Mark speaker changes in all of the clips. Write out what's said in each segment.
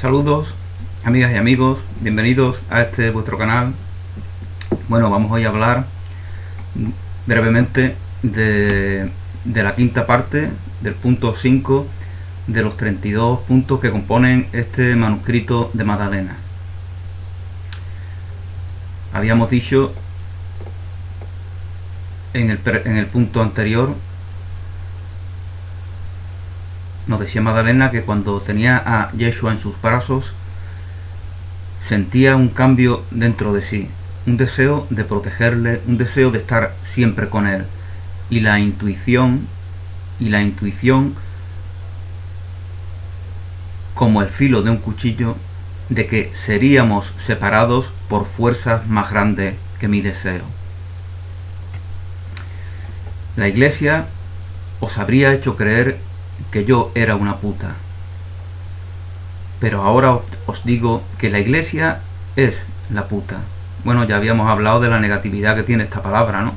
Speaker 1: Saludos, amigas y amigos, bienvenidos a este vuestro canal. Bueno, vamos hoy a hablar brevemente de la quinta parte del punto 5 de los 32 puntos que componen este manuscrito de Magdalena. Habíamos dicho en el punto anterior, nos decía Magdalena que cuando tenía a Yeshua en sus brazos sentía un cambio dentro de sí, un deseo de protegerle, un deseo de estar siempre con él, y la intuición como el filo de un cuchillo de que seríamos separados por fuerzas más grandes que mi deseo. La Iglesia os habría hecho creer que yo era una puta, pero ahora os digo que la Iglesia es la puta. Bueno, ya habíamos hablado de la negatividad que tiene esta palabra, ¿no?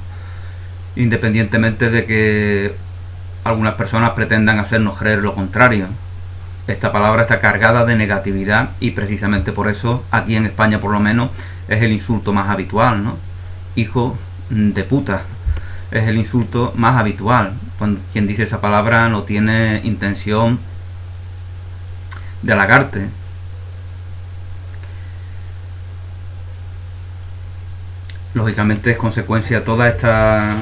Speaker 1: Independientemente de que algunas personas pretendan hacernos creer lo contrario. Esta palabra está cargada de negatividad y precisamente por eso aquí en España por lo menos es el insulto más habitual, ¿no? Hijo de puta. Es el insulto más habitual. Cuando quien dice esa palabra no tiene intención de halagarte. Lógicamente es consecuencia de toda esta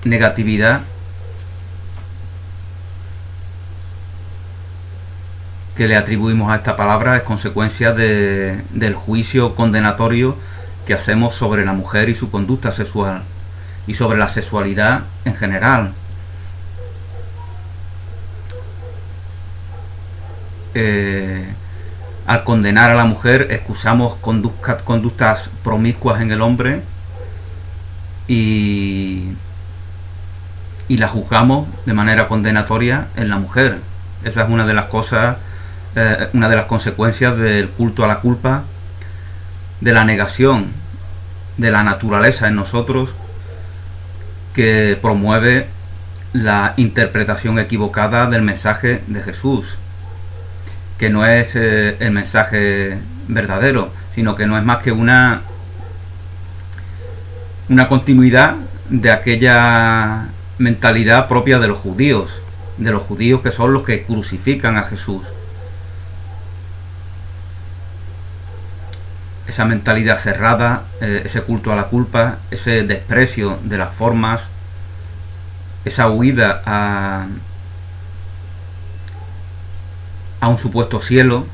Speaker 1: negatividad que le atribuimos a esta palabra, es consecuencia del juicio condenatorio que hacemos sobre la mujer y su conducta sexual y sobre la sexualidad en general. Al condenar a la mujer excusamos conductas promiscuas en el hombre y la juzgamos de manera condenatoria en la mujer. Esa es una de las cosas, una de las consecuencias del culto a la culpa, de la negación de la naturaleza en nosotros, que promueve la interpretación equivocada del mensaje de Jesús, que no es el mensaje verdadero, sino que no es más que una continuidad de aquella mentalidad propia de los judíos que son los que crucifican a Jesús. Esa mentalidad cerrada, ese culto a la culpa, ese desprecio de las formas, esa huida a un supuesto cielo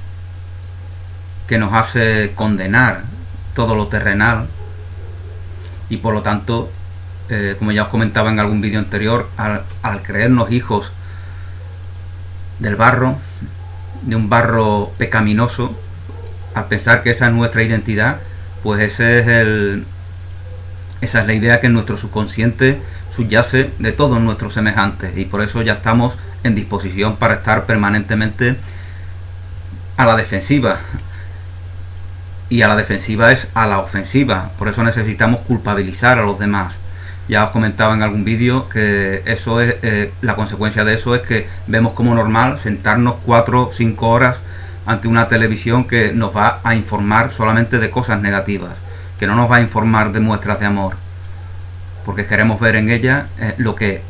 Speaker 1: que nos hace condenar todo lo terrenal y por lo tanto, como ya os comentaba en algún vídeo anterior, al creernos hijos del barro, de un barro pecaminoso, a pensar que esa es nuestra identidad, pues esa es la idea que en nuestro subconsciente subyace de todos nuestros semejantes, y por eso ya estamos en disposición para estar permanentemente a la defensiva, y a la defensiva es a la ofensiva. Por eso necesitamos culpabilizar a los demás. Ya os comentaba en algún vídeo que eso es la consecuencia de eso es que vemos como normal sentarnos 4 o 5 horas ante una televisión que nos va a informar solamente de cosas negativas, que no nos va a informar de muestras de amor, porque queremos ver en ella lo que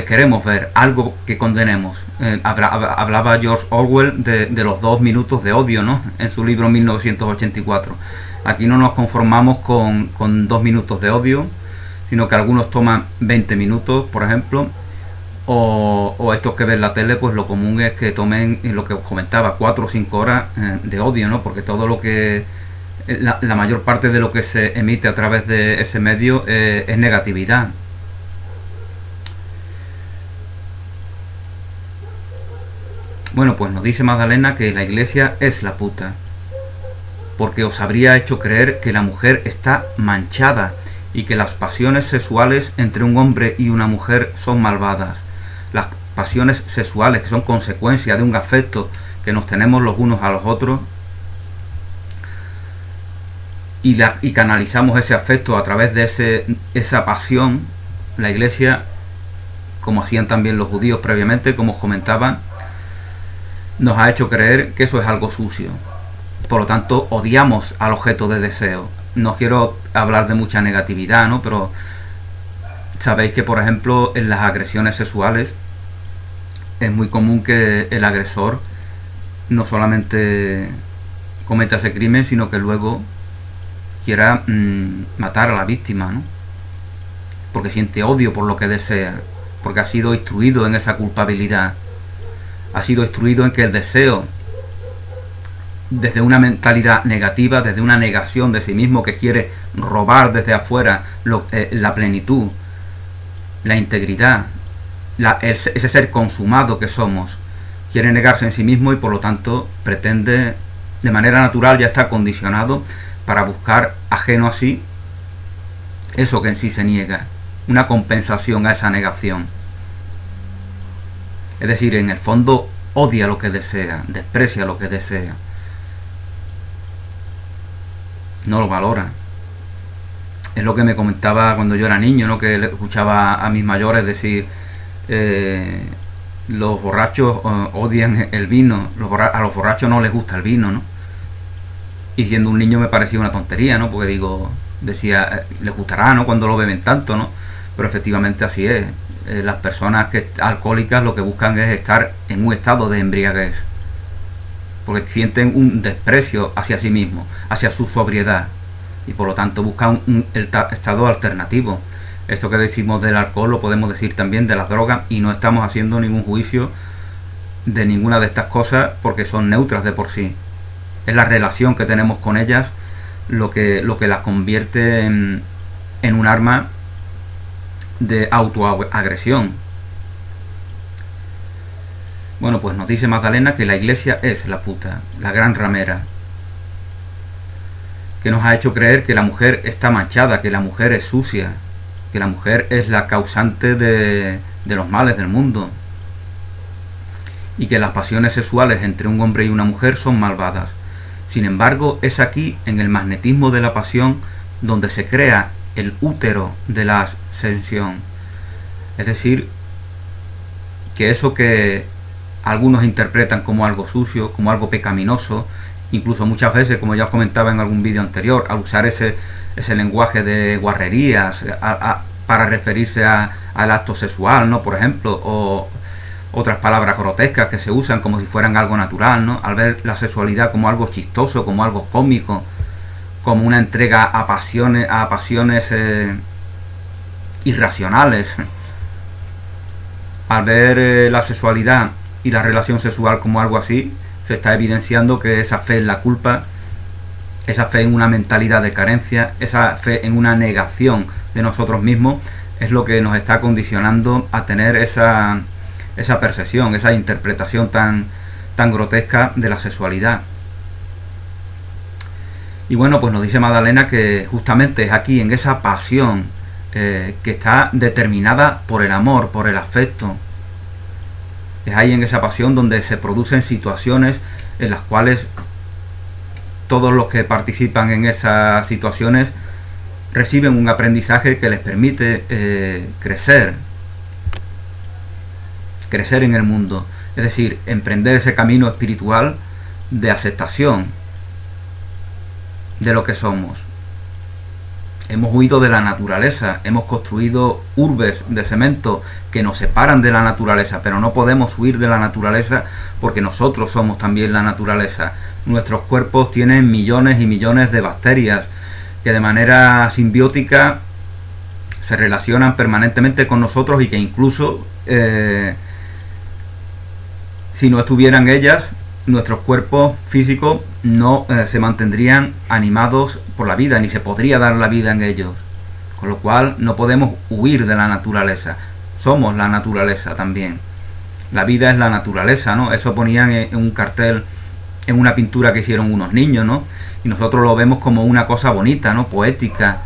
Speaker 1: queremos ver, algo que condenemos. Hablaba George Orwell de los 2 minutos de odio, ¿no?, en su libro 1984. Aquí no nos conformamos con 2 minutos de odio, sino que algunos toman 20 minutos, por ejemplo, o estos que ven la tele, pues lo común es que tomen, lo que os comentaba, 4 o 5 horas de odio, ¿no?, porque todo lo que la mayor parte de lo que se emite a través de ese medio es negatividad. Bueno, pues nos dice Magdalena que la Iglesia es la puta, porque os habría hecho creer que la mujer está manchada y que las pasiones sexuales entre un hombre y una mujer son malvadas. Las pasiones sexuales, que son consecuencia de un afecto que nos tenemos los unos a los otros, y canalizamos ese afecto a través de esa pasión. La Iglesia, como hacían también los judíos previamente, como os comentaba, nos ha hecho creer que eso es algo sucio. Por lo tanto, odiamos al objeto de deseo. No quiero hablar de mucha negatividad, ¿no? Pero sabéis que, por ejemplo, en las agresiones sexuales es muy común que el agresor no solamente cometa ese crimen, sino que luego quiera matar a la víctima, ¿no? Porque siente odio por lo que desea, porque ha sido instruido en esa culpabilidad, ha sido instruido en que el deseo, desde una mentalidad negativa, desde una negación de sí mismo, que quiere robar desde afuera la plenitud, la integridad, ese ser consumado que somos, quiere negarse en sí mismo y por lo tanto pretende, de manera natural, ya está condicionado para buscar ajeno a sí eso que en sí se niega, una compensación a esa negación. Es decir, en el fondo odia lo que desea, desprecia lo que desea, no lo valora. Es lo que me comentaba cuando yo era niño, ¿no? Que escuchaba a mis mayores decir, los borrachos odian el vino, a los borrachos no les gusta el vino, ¿no? Y siendo un niño me parecía una tontería, ¿no? Porque decía, les gustará, ¿no? Cuando lo beben tanto, ¿no? Pero efectivamente así es. Las personas alcohólicas lo que buscan es estar en un estado de embriaguez, porque sienten un desprecio hacia sí mismos, hacia su sobriedad, y por lo tanto buscan el estado alternativo. Esto que decimos del alcohol lo podemos decir también de las drogas, y no estamos haciendo ningún juicio de ninguna de estas cosas porque son neutras de por sí. Es la relación que tenemos con ellas lo que las convierte en un arma de autoagresión. Bueno, pues nos dice Magdalena que la iglesia es la puta, la gran ramera, que nos ha hecho creer que la mujer está manchada, que la mujer es sucia, que la mujer es la causante de los males del mundo, y que las pasiones sexuales entre un hombre y una mujer son malvadas. Sin embargo, es aquí, en el magnetismo de la pasión, donde se crea el útero de la ascensión. Es decir, que eso que algunos interpretan como algo sucio, como algo pecaminoso, incluso muchas veces, como ya os comentaba en algún vídeo anterior, al usar ese lenguaje de guarrerías para referirse al acto sexual, ¿no? Por ejemplo, o otras palabras grotescas que se usan como si fueran algo natural, ¿no? Al ver la sexualidad como algo chistoso, como algo cómico, como una entrega a pasiones irracionales. Al ver la sexualidad y la relación sexual como algo así, se está evidenciando que esa fe en la culpa, esa fe en una mentalidad de carencia, esa fe en una negación de nosotros mismos, es lo que nos está condicionando a tener esa percepción, esa interpretación tan grotesca de la sexualidad. Y bueno, pues nos dice Magdalena que justamente es aquí, en esa pasión que está determinada por el amor, por el afecto. Es ahí, en esa pasión, donde se producen situaciones en las cuales todos los que participan en esas situaciones reciben un aprendizaje que les permite crecer en el mundo, es decir, emprender ese camino espiritual de aceptación de lo que somos. Hemos huido de la naturaleza, hemos construido urbes de cemento que nos separan de la naturaleza, pero no podemos huir de la naturaleza porque nosotros somos también la naturaleza. Nuestros cuerpos tienen millones y millones de bacterias que de manera simbiótica se relacionan permanentemente con nosotros y que incluso si no estuvieran ellas, nuestros cuerpos físicos no se mantendrían animados por la vida, ni se podría dar la vida en ellos. Con lo cual no podemos huir de la naturaleza. Somos la naturaleza también. La vida es la naturaleza, ¿no? Eso ponían en un cartel, en una pintura que hicieron unos niños, ¿no? Y nosotros lo vemos como una cosa bonita, ¿no? Poética,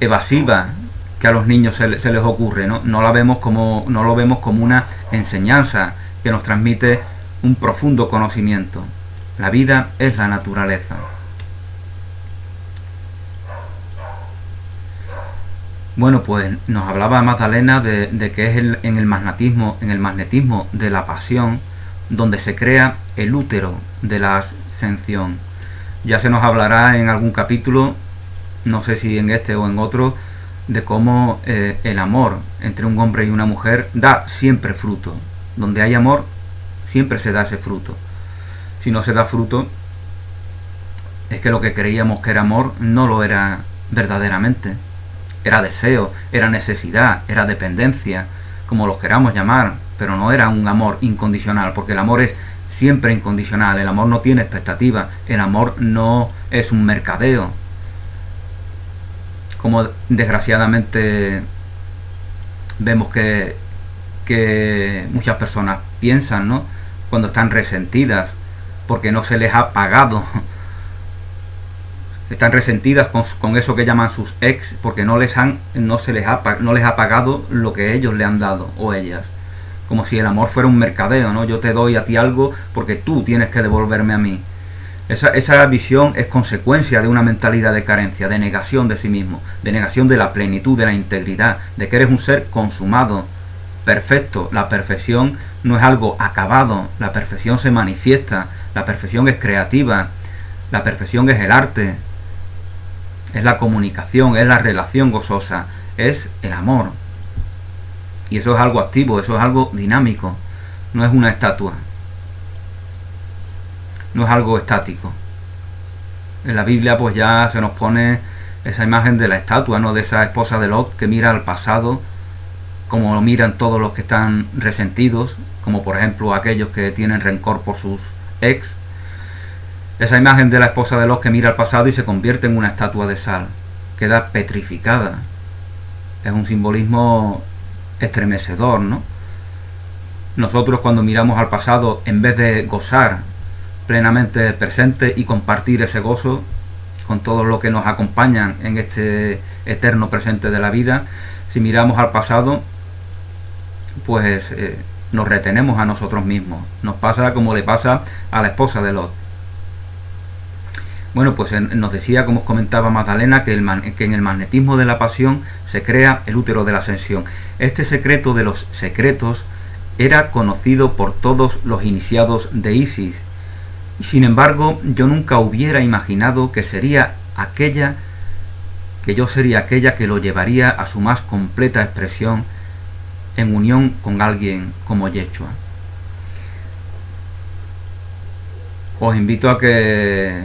Speaker 1: evasiva, que a los niños se les ocurre, ¿no? No lo vemos como una enseñanza que nos transmite un profundo conocimiento. La vida es la naturaleza. Bueno, pues nos hablaba Magdalena de que es en el magnetismo de la pasión donde se crea el útero de la ascensión. Ya se nos hablará en algún capítulo, no sé si en este o en otro, de cómo el amor entre un hombre y una mujer da siempre fruto. Donde hay amor, siempre se da ese fruto. Si no se da fruto, es que lo que creíamos que era amor no lo era verdaderamente. Era deseo, era necesidad, era dependencia, como lo queramos llamar, pero no era un amor incondicional, porque el amor es siempre incondicional, el amor no tiene expectativa, el amor no es un mercadeo, como desgraciadamente vemos que muchas personas piensan, ¿no? Cuando están resentidas porque no se les ha pagado, están resentidas con eso que llaman sus ex porque no les ha pagado lo que ellos le han dado o ellas, como si el amor fuera un mercadeo, ¿no? Yo te doy a ti algo porque tú tienes que devolverme a mí. Esa visión es consecuencia de una mentalidad de carencia, de negación de sí mismo, de negación de la plenitud, de la integridad, de que eres un ser consumado, perfecto. La perfección no es algo acabado, la perfección se manifiesta, la perfección es creativa, la perfección es el arte, es la comunicación, es la relación gozosa, es el amor. Y eso es algo activo, eso es algo dinámico, no es una estatua. No es algo estático. En la Biblia pues ya se nos pone esa imagen de la estatua, ¿no? De esa esposa de Lot que mira al pasado, como lo miran todos los que están resentidos, como por ejemplo aquellos que tienen rencor por sus ex. Esa imagen de la esposa de Lot que mira al pasado y se convierte en una estatua de sal, queda petrificada. Es un simbolismo estremecedor, ¿no? Nosotros cuando miramos al pasado, en vez de gozar plenamente presente y compartir ese gozo con todos los que nos acompañan en este eterno presente de la vida, si miramos al pasado, pues nos retenemos a nosotros mismos. Nos pasa como le pasa a la esposa de Lot. Bueno, pues nos decía, como os comentaba Magdalena, que en el magnetismo de la pasión se crea el útero de la ascensión. Este secreto de los secretos era conocido por todos los iniciados de Isis. Sin embargo, yo nunca hubiera imaginado que yo sería aquella que lo llevaría a su más completa expresión en unión con alguien como Yeshua. Os invito a que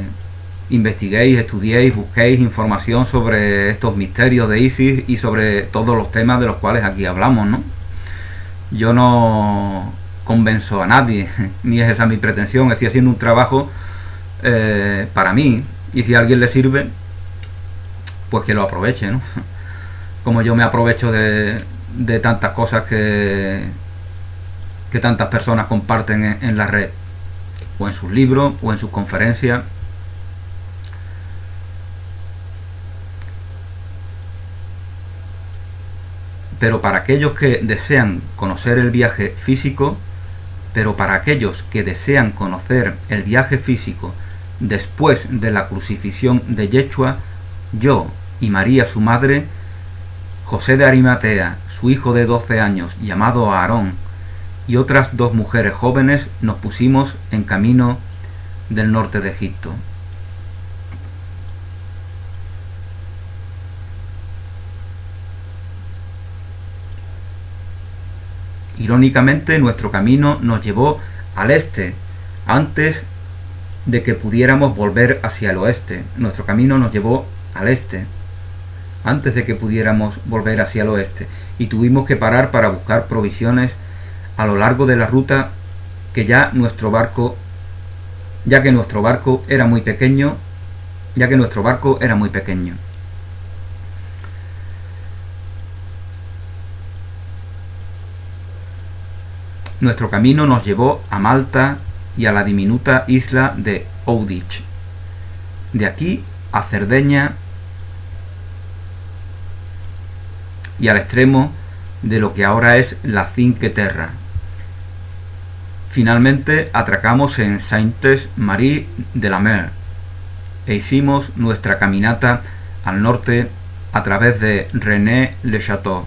Speaker 1: investiguéis, estudiéis, busquéis información sobre estos misterios de Isis y sobre todos los temas de los cuales aquí hablamos, ¿no? Yo no convenzo a nadie, ni es esa mi pretensión. Estoy haciendo un trabajo para mí, y si a alguien le sirve, pues que lo aproveche, ¿no? Como yo me aprovecho de tantas cosas que tantas personas comparten en la red, o en sus libros, o en sus conferencias. Pero para aquellos que desean conocer el viaje físico, después de la crucifixión de Yeshua, yo y María su madre, José de Arimatea, su hijo de 12 años, llamado Aarón, y otras 2 mujeres jóvenes, nos pusimos en camino del norte de Egipto. Irónicamente, nuestro camino nos llevó al este, antes de que pudiéramos volver hacia el oeste. Nuestro camino nos llevó al este, antes de que pudiéramos volver hacia el oeste. Y tuvimos que parar para buscar provisiones a lo largo de la ruta, ya que nuestro barco era muy pequeño. Nuestro camino nos llevó a Malta y a la diminuta isla de Oudich. De aquí a Cerdeña y al extremo de lo que ahora es la Cinque Terre. Finalmente atracamos en Saintes-Marie de la Mer e hicimos nuestra caminata al norte a través de René-le-Château.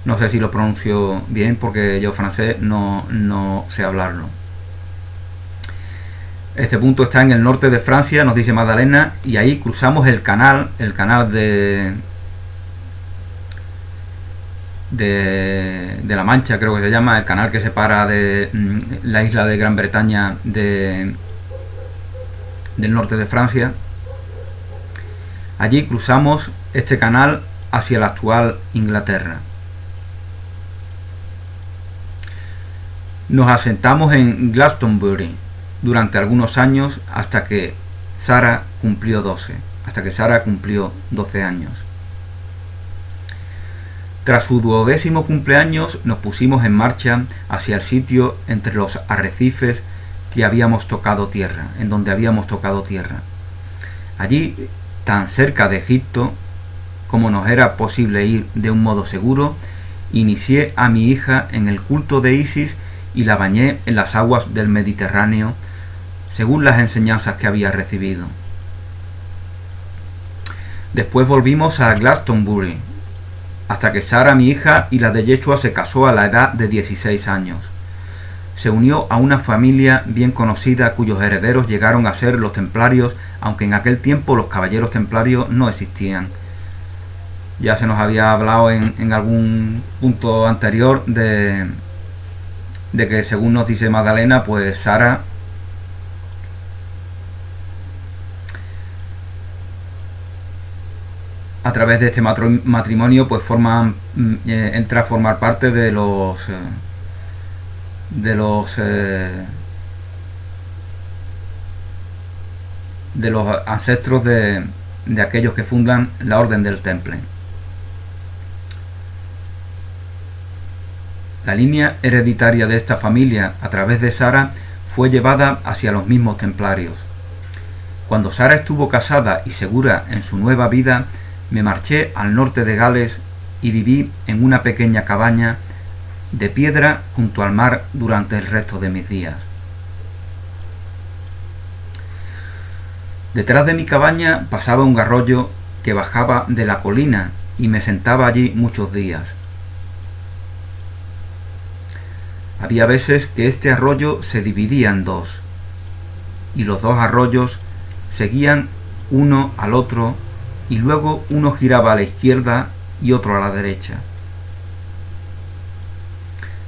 Speaker 1: No sé si lo pronuncio bien porque yo francés no sé hablarlo. Este punto está en el norte de Francia, nos dice Magdalena, y ahí cruzamos el canal de la Mancha, creo que se llama, el canal que separa de la isla de Gran Bretaña del norte de Francia. Allí cruzamos este canal hacia la actual Inglaterra. Nos asentamos en Glastonbury durante algunos años hasta que Sara cumplió 12 años. Tras su 12º cumpleaños nos pusimos en marcha hacia el sitio entre los arrecifes que habíamos tocado tierra, en donde habíamos tocado tierra. Allí, tan cerca de Egipto como nos era posible ir de un modo seguro, inicié a mi hija en el culto de Isis y la bañé en las aguas del Mediterráneo, según las enseñanzas que había recibido. Después volvimos a Glastonbury, hasta que Sara, mi hija, y la de Yeshua se casó a la edad de 16 años. Se unió a una familia bien conocida cuyos herederos llegaron a ser los templarios, aunque en aquel tiempo los caballeros templarios no existían. Ya se nos había hablado en algún punto anterior de que, según nos dice Magdalena, pues Sara a través de este matrimonio pues entra a formar parte de los ancestros de aquellos que fundan la Orden del Temple. La línea hereditaria de esta familia a través de Sara fue llevada hacia los mismos templarios. Cuando Sara estuvo casada y segura en su nueva vida, me marché al norte de Gales y viví en una pequeña cabaña de piedra junto al mar durante el resto de mis días. Detrás de mi cabaña pasaba un arroyo que bajaba de la colina y me sentaba allí muchos días. Había veces que este arroyo se dividía en dos, y los dos arroyos seguían uno al otro, y luego uno giraba a la izquierda y otro a la derecha.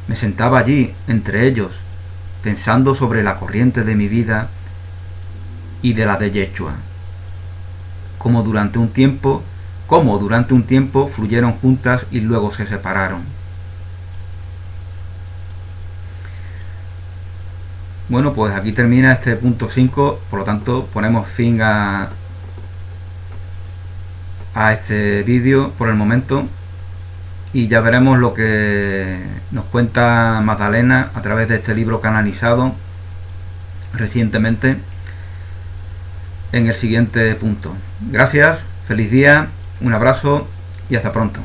Speaker 1: Me sentaba allí, entre ellos, pensando sobre la corriente de mi vida y de la de Yeshua, como durante un tiempo fluyeron juntas y luego se separaron. Bueno, pues aquí termina este punto 5, por lo tanto ponemos fin a este vídeo por el momento, y ya veremos lo que nos cuenta Magdalena a través de este libro canalizado recientemente en el siguiente punto. Gracias, feliz día, un abrazo y hasta pronto.